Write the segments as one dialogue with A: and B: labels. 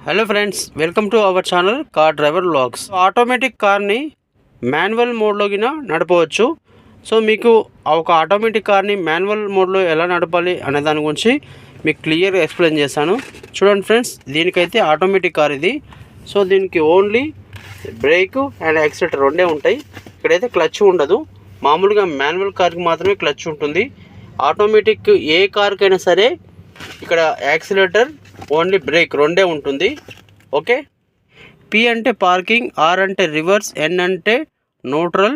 A: Hello friends, welcome to our channel car driver vlogs. Automatic కార్ని manual మోడ్లో గిన నడపవచ్చు. So మీకు ఒక ఆటోమేటిక్ కార్ని మాన్యువల్ మోడ్లో ఎలా నడపాలి అనే దాని గురించి మీకు క్లియర్గా ఎక్స్ప్లెయిన్ చేశాను. చూడండి ఫ్రెండ్స్, దీనికైతే ఆటోమేటిక్ కార్ ఇది. సో దీనికి ఓన్లీ బ్రేక్ అండ్ యాక్సిలేటర్ రెండే ఉంటాయి. ఇక్కడైతే క్లచ్ ఉండదు. మామూలుగా మాన్యువల్ కార్కి మాత్రమే క్లచ్ ఉంటుంది. ఆటోమేటిక్ ఏ కార్కైనా సరే ఇక్కడ యాక్సిలేటర్ ఓన్లీ బ్రేక్ రెండే ఉంటుంది. ఓకే, పి అంటే పార్కింగ్, ఆర్ అంటే రివర్స్, ఎన్ అంటే న్యూట్రల్,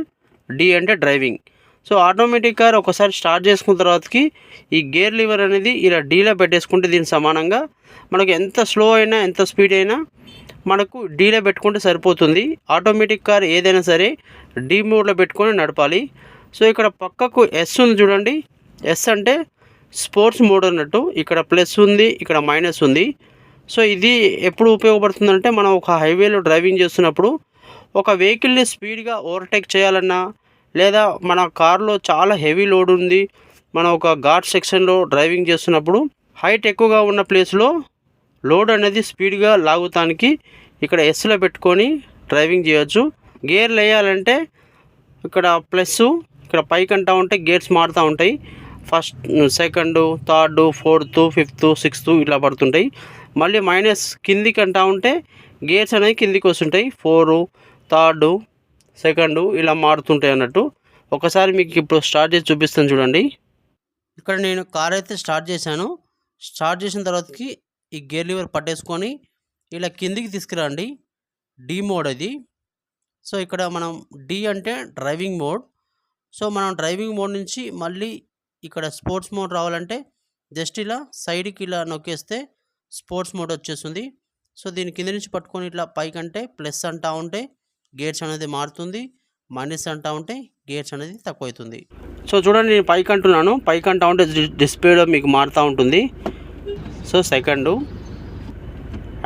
A: డి అంటే డ్రైవింగ్. సో ఆటోమేటిక్ కార్ ఒకసారి స్టార్ట్ చేసుకున్న తర్వాతకి ఈ గేర్ లివర్ అనేది ఇలా డీలో పెట్టేసుకుంటే దీని సమానంగా మనకు ఎంత స్లో అయినా ఎంత స్పీడ్ అయినా మనకు డీలో పెట్టుకుంటే సరిపోతుంది. ఆటోమేటిక్ కార్ ఏదైనా సరే డీ మోడ్లో పెట్టుకొని నడపాలి. సో ఇక్కడ పక్కకు ఎస్ ఉంది చూడండి. ఎస్ అంటే స్పోర్ట్స్ మోడ్ అన్నట్టు. ఇక్కడ ప్లస్ ఉంది, ఇక్కడ మైనస్ ఉంది. సో ఇది ఎప్పుడు ఉపయోగపడుతుందంటే మనం ఒక హైవేలో డ్రైవింగ్ చేస్తున్నప్పుడు ఒక వెహికల్ని స్పీడ్గా ఓవర్టేక్ చేయాలన్నా, లేదా మన కార్లో చాలా హెవీ లోడ్ ఉంది, మనం ఒక ఘాట్ సెక్షన్లో డ్రైవింగ్ చేస్తున్నప్పుడు హైట్ ఎక్కువగా ఉన్న ప్లేస్లో లోడ్ అనేది స్పీడ్గా లాగుతానికి ఇక్కడ ఎస్లో పెట్టుకొని డ్రైవింగ్ చేయొచ్చు. గేర్లు వేయాలంటే ఇక్కడ ప్లస్, ఇక్కడ పైకి అంటూ ఉంటే గేర్స్ మారుతూ ఉంటాయి. First, second, third, fourth, fifth, sixth ఇట్లా పడుతుంటాయి. మళ్ళీ మైనస్ కిందికి అంటూ ఉంటే గేర్స్ అనేవి కిందికి వస్తుంటాయి. 4, థర్డ్, సెకండ్ ఇలా మారుతుంటాయి అన్నట్టు. ఒకసారి మీకు ఇప్పుడు స్టార్ట్ చేసి చూపిస్తాను చూడండి. ఇక్కడ నేను కార్ అయితే స్టార్ట్ చేశాను. స్టార్ట్ చేసిన తర్వాతకి ఈ గేర్ లివర్ పట్టేసుకొని ఇలా కిందికి తీసుకురండి. డి మోడ్ అది. సో ఇక్కడ మనం డి అంటే డ్రైవింగ్ మోడ్. సో మనం డ్రైవింగ్ మోడ్ నుంచి మళ్ళీ ఇక్కడ స్పోర్ట్స్ మోడ్ రావాలంటే జస్ట్ ఇలా సైడ్కి ఇలా నొక్కేస్తే స్పోర్ట్స్ మోడ్ వచ్చేస్తుంది. సో దీని కింద నుంచి పట్టుకొని ఇట్లా పైకంటే ప్లస్ అంటూ ఉంటే గేర్స్ అనేది మారుతుంది, మైనస్ అంటూ ఉంటే గేర్స్ అనేది తక్కువ అవుతుంది. సో చూడండి, నేను పైకి అంటున్నాను. పైకి అంటూ ఉంటే డిస్ప్లేలో మీకు మారుతూ ఉంటుంది. So second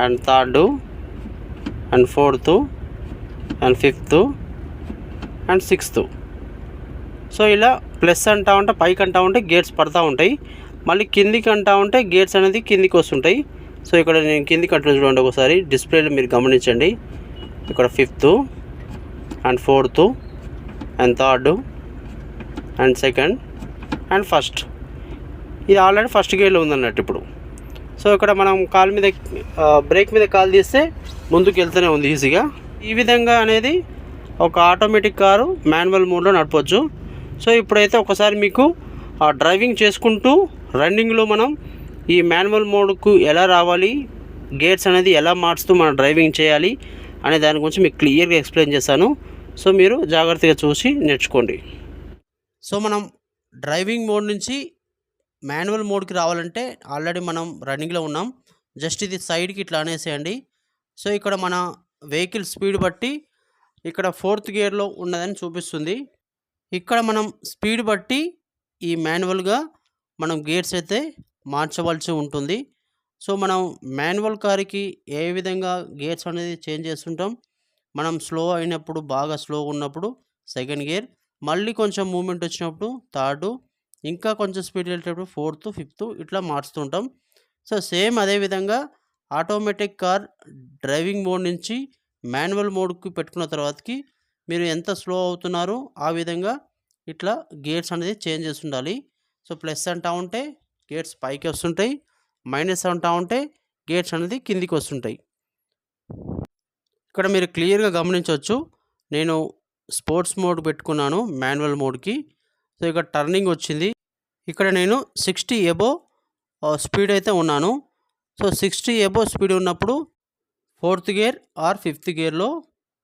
A: and third and fourth and fifth and sixth. So ఇలా ప్లస్ అంటూ ఉంటే పైకి అంటూ ఉంటే గేట్స్ పడుతూ ఉంటాయి. మళ్ళీ కిందికి అంటూ ఉంటే గేట్స్ అనేది కిందికి వస్తుంటాయి. సో ఇక్కడ నేను కిందికి అంటున్నాను చూడండి. ఒకసారి డిస్ప్లేలో మీరు గమనించండి. ఇక్కడ fifth and fourth and third and second and first. ఇది ఆల్రెడీ ఫస్ట్ గేర్లో ఉందన్నట్టు ఇప్పుడు. సో ఇక్కడ మనం కాలు మీద బ్రేక్ మీద కాలు తీస్తే ముందుకు వెళ్తూనే ఉంది ఈజీగా. ఈ విధంగా అనేది ఒక ఆటోమేటిక్ కారు మాన్యువల్ మోడ్లో నడపవచ్చు. సో ఇప్పుడైతే ఒకసారి మీకు డ్రైవింగ్ చేసుకుంటూ రన్నింగ్లో మనం ఈ మాన్యువల్ మోడ్కు ఎలా రావాలి, గేర్స్ అనేది ఎలా మార్చుతూ మనం డ్రైవింగ్ చేయాలి అనే దాని గురించి మీకు క్లియర్గా ఎక్స్ప్లెయిన్ చేశాను. సో మీరు జాగ్రత్తగా చూసి నేర్చుకోండి. సో మనం డ్రైవింగ్ మోడ్ నుంచి మాన్యువల్ మోడ్కి రావాలంటే ఆల్రెడీ మనం రన్నింగ్లో ఉన్నాం. జస్ట్ ఇది సైడ్కి ఇట్లా అనేసేయండి. సో ఇక్కడ మన వెహికల్ స్పీడ్ బట్టి ఇక్కడ 4th గేర్లో ఉన్నదని చూపిస్తుంది. ఇక్కడ మనం స్పీడ్ బట్టి ఈ మాన్యువల్గా మనం గేర్స్ అయితే మార్చవలసి ఉంటుంది. సో మనం మాన్యువల్ కార్కి ఏ విధంగా గేర్స్ అనేది చేంజ్ చేస్తుంటాం. మనం స్లో అయినప్పుడు, బాగా స్లోగా ఉన్నప్పుడు సెకండ్ గేర్, మళ్ళీ కొంచెం మూమెంట్ వచ్చినప్పుడు థర్డ్, ఇంకా కొంచెం స్పీడ్ వెళ్ళేటప్పుడు ఫోర్త్, ఫిఫ్త్ ఇట్లా మార్చుతుంటాం. సో సేమ్ అదేవిధంగా ఆటోమేటిక్ కార్ డ్రైవింగ్ మోడ్ నుంచి మాన్యువల్ మోడ్కి పెట్టుకున్న తర్వాతకి మీరు ఎంత స్లో అవుతున్నారో ఆ విధంగా ఇట్లా గేర్స్ అనేది చేంజ్ చేసి ఉండాలి. సో ప్లస్ అంటూ ఉంటే గేర్స్ పైకి వస్తుంటాయి, మైనస్ అంటూ ఉంటే గేర్స్ అనేది కిందికి వస్తుంటాయి. ఇక్కడ మీరు క్లియర్గా గమనించవచ్చు. నేను స్పోర్ట్స్ మోడ్ పెట్టుకున్నాను మాన్యువల్ మోడ్కి. సో ఇక్కడ టర్నింగ్ వచ్చింది. ఇక్కడ నేను 60 అబోవ్ స్పీడ్ అయితే ఉన్నాను. సో 60 అబోవ్ స్పీడ్ ఉన్నప్పుడు 4th గేర్ ఆర్ 5th గేర్లో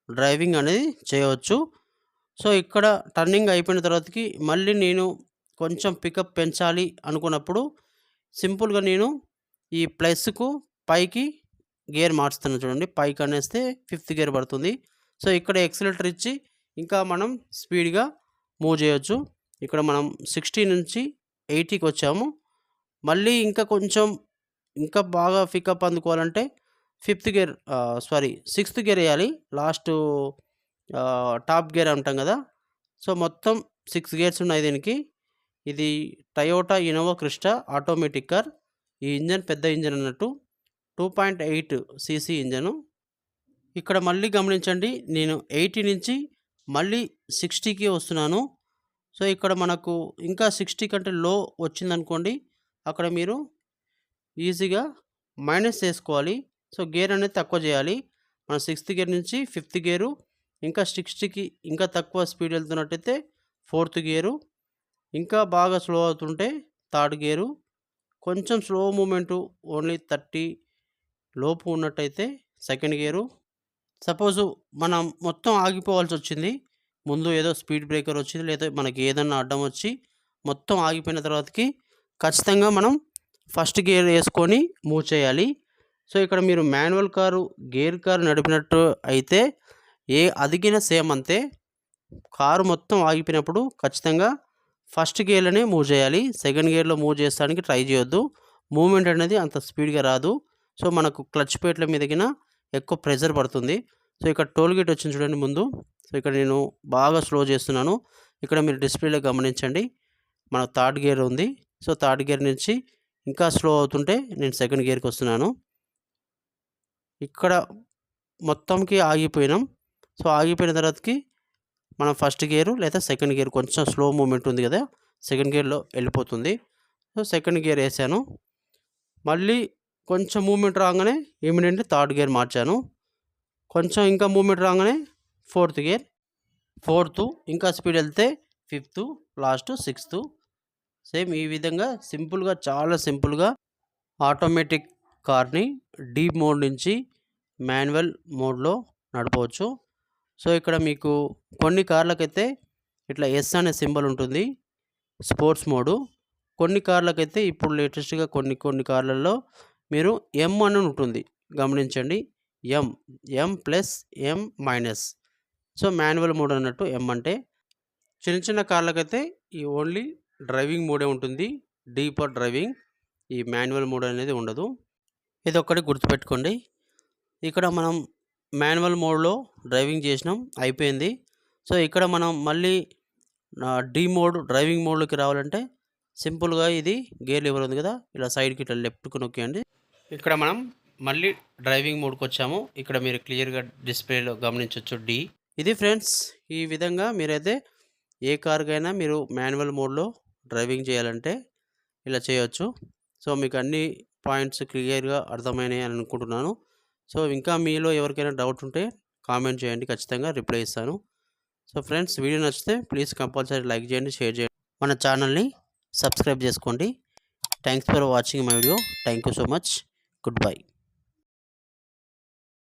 A: డ్రైవింగ్ అనేది చేయవచ్చు. సో ఇక్కడ టర్నింగ్ అయిపోయిన తర్వాతకి మళ్ళీ నేను కొంచెం పికప్ పెంచాలి అనుకున్నప్పుడు సింపుల్గా నేను ఈ ప్లస్కు పైకి గేర్ మార్చుతాను చూడండి. పైకి అనేస్తే 5th గేర్ పడుతుంది. సో ఇక్కడ ఎక్సిలేటర్ ఇచ్చి ఇంకా మనం స్పీడ్గా మూవ్ చేయొచ్చు. ఇక్కడ మనం 60 నుంచి 80కి వచ్చాము. మళ్ళీ ఇంకా కొంచెం ఇంకా బాగా పికప్ అందుకోవాలంటే 6th గేర్ వేయాలి. లాస్ట్ టాప్ గేర్ అంటాం కదా. సో మొత్తం 6 గేర్స్ ఉన్నాయి దీనికి. ఇది Toyota Innova Crysta automatic car. ఈ ఇంజన్ పెద్ద ఇంజన్ అన్నట్టు. 2.8 సీసీ ఇంజను. ఇక్కడ మళ్ళీ గమనించండి, నేను 80 నుంచి మళ్ళీ 60కి వస్తున్నాను. సో ఇక్కడ మనకు ఇంకా 60 కంటే లో వచ్చిందనుకోండి, అక్కడ మీరు ఈజీగా మైనస్ చేసుకోవాలి. సో గేర్ అనేది తక్కువ చేయాలి. మనం 6th గేర్ నుంచి 5th గేరు, ఇంకా 60కి ఇంకా తక్కువ స్పీడ్ వెళ్తున్నట్టయితే 4th గేరు, ఇంకా బాగా స్లో అవుతుంటే 3rd గేరు, కొంచెం స్లో మూమెంటు ఓన్లీ 30 లోపు ఉన్నట్టయితే 2nd గేరు. సపోజు మనం మొత్తం ఆగిపోవాల్సి వచ్చింది, ముందు ఏదో స్పీడ్ బ్రేకర్ వచ్చింది, లేదా మనకి ఏదన్నా అడ్డం వచ్చి మొత్తం ఆగిపోయిన తర్వాతకి ఖచ్చితంగా మనం ఫస్ట్ గేర్ వేసుకొని మూవ్ చేయాలి. సో ఇక్కడ మీరు మాన్యువల్ కారు, గేర్ కారు నడిపినట్టు అయితే అదిగిన సేమ్ అంతే. కారు మొత్తం ఆగిపోయినప్పుడు ఖచ్చితంగా ఫస్ట్ గేర్లోనే మూవ్ చేయాలి. సెకండ్ గేర్లో మూవ్ చేస్తానికి ట్రై చేయొద్దు. మూమెంట్ అనేది అంత స్పీడ్గా రాదు. సో మనకు క్లచ్ ప్లేట్ల మీదకిన ఎక్కువ ప్రెషర్ పడుతుంది. సో ఇక్కడ టోల్ గేట్ వచ్చింది చూడండి ముందు. సో ఇక్కడ నేను బాగా స్లో చేస్తున్నాను. ఇక్కడ మీరు డిస్ప్లేలో గమనించండి, మన 3rd గేర్ ఉంది. సో 3rd గేర్ నుంచి ఇంకా స్లో అవుతుంటే నేను 2nd గేర్కి వస్తున్నాను. ఇక్కడ మొత్తంకి ఆగిపోయినాం. సో ఆగిపోయిన తర్వాతకి మనం ఫస్ట్ గేరు లేదా 2nd గేర్, కొంచెం స్లో మూమెంట్ ఉంది కదా, 2nd గేర్లో వెళ్ళిపోతుంది. సో 2nd గేర్ వేసాను. మళ్ళీ కొంచెం మూమెంట్ రాగానే ఇమీడియట్లీ 3rd గేర్ మార్చాను. కొంచెం ఇంకా మూమెంట్ రాగానే 4th గేర్, 4th, ఇంకా స్పీడ్ వెళ్తే 5th, లాస్ట్ 6th. సేమ్ ఈ విధంగా సింపుల్గా, చాలా సింపుల్గా ఆటోమేటిక్ కార్ని డీ మోడ్ నుంచి మాన్యువల్ మోడ్లో నడపవచ్చు. సో ఇక్కడ మీకు కొన్ని కార్లకైతే ఇట్లా ఎస్ అనే సింబల్ ఉంటుంది, స్పోర్ట్స్ మోడు. కొన్ని కార్లకైతే ఇప్పుడు లేటెస్ట్గా కొన్ని కార్లలో మీరు ఎం అని ఉంటుంది, గమనించండి. M+M-. సో మాన్యువల్ మోడ్ అన్నట్టు ఎం అంటే. చిన్న కార్లకైతే ఈ ఓన్లీ డ్రైవింగ్ మోడే ఉంటుంది, డీ ఫర్ డ్రైవింగ్. ఈ మాన్యువల్ మోడ్ అనేది ఉండదు. ఇది ఒక్కటి గుర్తుపెట్టుకోండి. ఇక్కడ మనం మాన్యువల్ మోడ్లో డ్రైవింగ్ చేసినాం, అయిపోయింది. సో ఇక్కడ మనం మళ్ళీ డీ మోడ్, డ్రైవింగ్ మోడ్లోకి రావాలంటే సింపుల్గా ఇది గేర్ లివర్ ఉంది కదా, ఇలా సైడ్కి ఇట్లా లెఫ్ట్కి నొక్కేయండి. ఇక్కడ మనం మళ్ళీ డ్రైవింగ్ మోడ్కి వచ్చాము. ఇక్కడ మీరు క్లియర్గా డిస్ప్లేలో గమనించవచ్చు డీ. ఇది ఫ్రెండ్స్, ఈ విధంగా మీరైతే ఏ కార్కైనా మీరు మాన్యువల్ మోడ్లో డ్రైవింగ్ చేయాలంటే ఇలా చేయొచ్చు. సో మీకు అన్ని పాయింట్స్ క్లియర్గా అర్థమైనాయి అని అనుకుంటున్నాను. సో ఇంకా మీలో ఎవరికైనా డౌట్ ఉంటే కామెంట్ చేయండి, ఖచ్చితంగా రిప్లై ఇస్తాను. సో ఫ్రెండ్స్, వీడియో నచ్చితే ప్లీజ్ కంపల్సరీ లైక్ చేయండి, షేర్ చేయండి, మన ఛానల్ని సబ్స్క్రైబ్ చేసుకోండి. Thanks for watching my video. Thank you so much. Good bye.